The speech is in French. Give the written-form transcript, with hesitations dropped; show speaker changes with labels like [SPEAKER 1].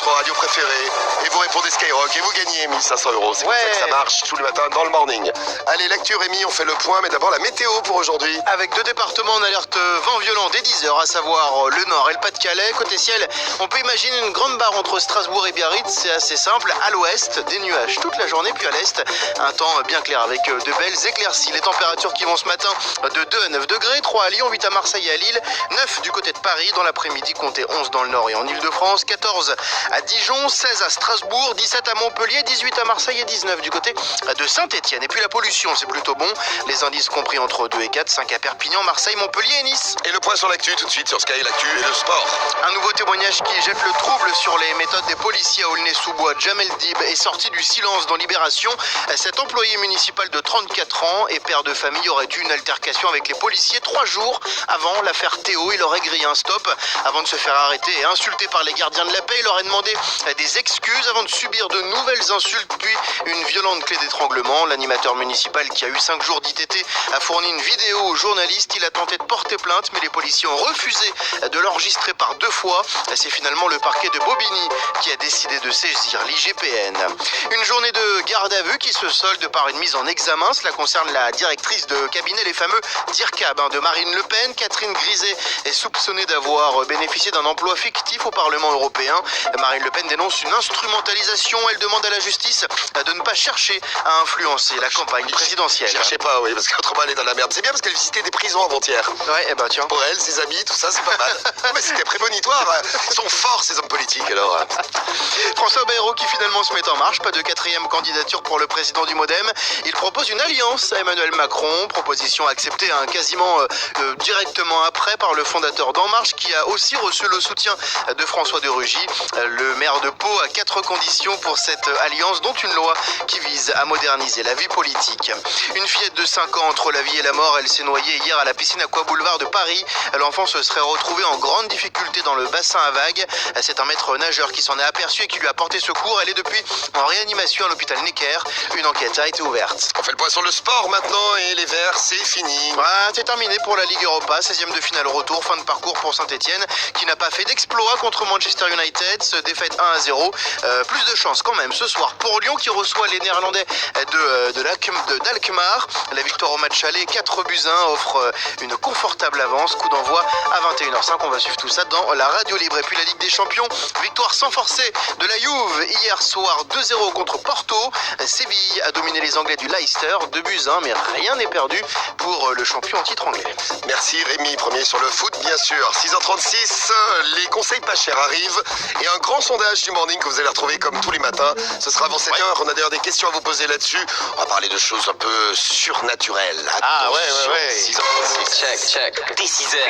[SPEAKER 1] votre radio préférée et vous répondez Skyrock et vous gagnez 1500 €. C'est comme ça que ça marche tous les matins dans le morning. Allez, l'actu Rémi, on fait le point, mais d'abord la météo pour aujourd'hui.
[SPEAKER 2] Avec deux départements en alerte vent violent dès 10h, à savoir le Nord et le Pas-de-Calais. Côté ciel, on peut imaginer une grande barre entre Strasbourg et Biarritz, c'est assez simple. À l'ouest, des nuages toute la journée, puis à l'est, un temps bien clair avec de belles éclaircies. Les températures qui vont ce matin de 2 à 9 degrés, 3 à Lyon, 8 à Marseille et à Lille, 9 du côté de Paris, dans l'après-midi comptez 11 dans le Nord et en Ile-de-France, 14 à Dijon, 16 à Strasbourg, 17 à Montpellier, 18 à Marseille et 19 du côté de Saint-Etienne. Et puis la pollution, c'est plutôt bon, les indices compris entre 2 et 4, 5 à Perpignan, Marseille, Montpellier et Nice.
[SPEAKER 1] Et le point sur l'actu tout de suite sur Sky, l'actu et le sport.
[SPEAKER 2] Un nouveau témoignage qui jette le trouble sur les méthodes des policiers à Aulnay-sous-Bois. Jamel Dib est sorti du silence dans Libération. Cet employé municipal de 34 ans et père de famille aurait eu une altercation avec les policiers 3 jours avant l'affaire Théo. Il aurait grillé un stop avant de se faire arrêter et insulté par les gardiens de la paix. Il aurait demandé des excuses avant de subir de nouvelles insultes puis une violente clé d'étranglement. L'animateur municipal qui a eu 5 jours d'ITT a fourni une vidéo aux journalistes. Il a tenté de porter plainte mais les policiers ont refusé de l'enregistrer par 2 fois. C'est finalement le parquet de Bobigny qui a décidé de saisir l'IGPN. Une journée de garde à vue qui se solde par une mise en examen. Cela concerne la directrice de cabinet, les fameux DIRCAB de Marine Le Pen. Catherine Griset est soupçonnée d'avoir bénéficié d'un emploi fictif au Parlement européen. Marine Le Pen dénonce une instrumentalisation. Elle demande à la justice de ne pas chercher à influencer la campagne présidentielle.
[SPEAKER 1] Cherchez pas, oui, parce qu'autrement elle est dans la merde. C'est bien parce qu'elle visitait des prisons avant-hier.
[SPEAKER 2] Ouais, tiens.
[SPEAKER 1] Pour elle, ses amis, tout ça, c'est pas mal. Non, mais c'était prémonitoire. Ils sont forts, ces hommes politiques, alors.
[SPEAKER 2] François Bayrou qui finalement se met en marche. Pas de 4e candidature pour le président du Modem. Il propose une alliance à Emmanuel Macron. Proposition acceptée quasiment directement après par le fondateur d'En Marche qui a aussi reçu le soutien de François de Rugy. Le maire de Pau a 4 conditions pour cette alliance, dont une loi qui vise à moderniser la vie politique. Une fillette de 5 ans entre la vie et la mort. Elle s'est noyée hier à la piscine Aqua Boulevard de Paris. L'enfant se serait retrouvé en grande difficulté dans le bassin à vagues. C'est un maître nageur qui s'en est aperçu et qui lui a porté secours. Elle est depuis en réanimation à l'hôpital Necker. Une enquête a été ouverte.
[SPEAKER 1] On fait le point sur le sport maintenant et les Verts, c'est fini.
[SPEAKER 2] C'est terminé pour la Ligue Europa. 16e de finale retour. Fin de parcours pour Saint-Etienne qui n'a pas fait d'exploit contre Manchester United. Défaite 1-0. Plus de chance quand même ce soir pour Lyon qui reçoit les Néerlandais d'Alkmaar. La victoire au match aller 4-1 offre une confortable avance. Coup d'envoi à 21h05. On va suivre tout ça dans la radio libre. Et puis la Ligue des Champions, victoire sans forcer de la Juve hier soir 2-0 contre Porto. Séville a dominé les Anglais du Leicester 2-1, mais rien n'est perdu pour le champion en titre anglais.
[SPEAKER 1] Merci Rémi, premier sur le foot bien sûr. 6h36, les conseils pas chers arrivent et un grand sondage du morning que vous allez retrouver comme tous les matins. Ce sera avant 7h, on a d'ailleurs des questions à vous poser là-dessus. On va parler de choses un peu surnaturelles.
[SPEAKER 2] Ouais.
[SPEAKER 1] 6h36,
[SPEAKER 3] Check. Dès 6h.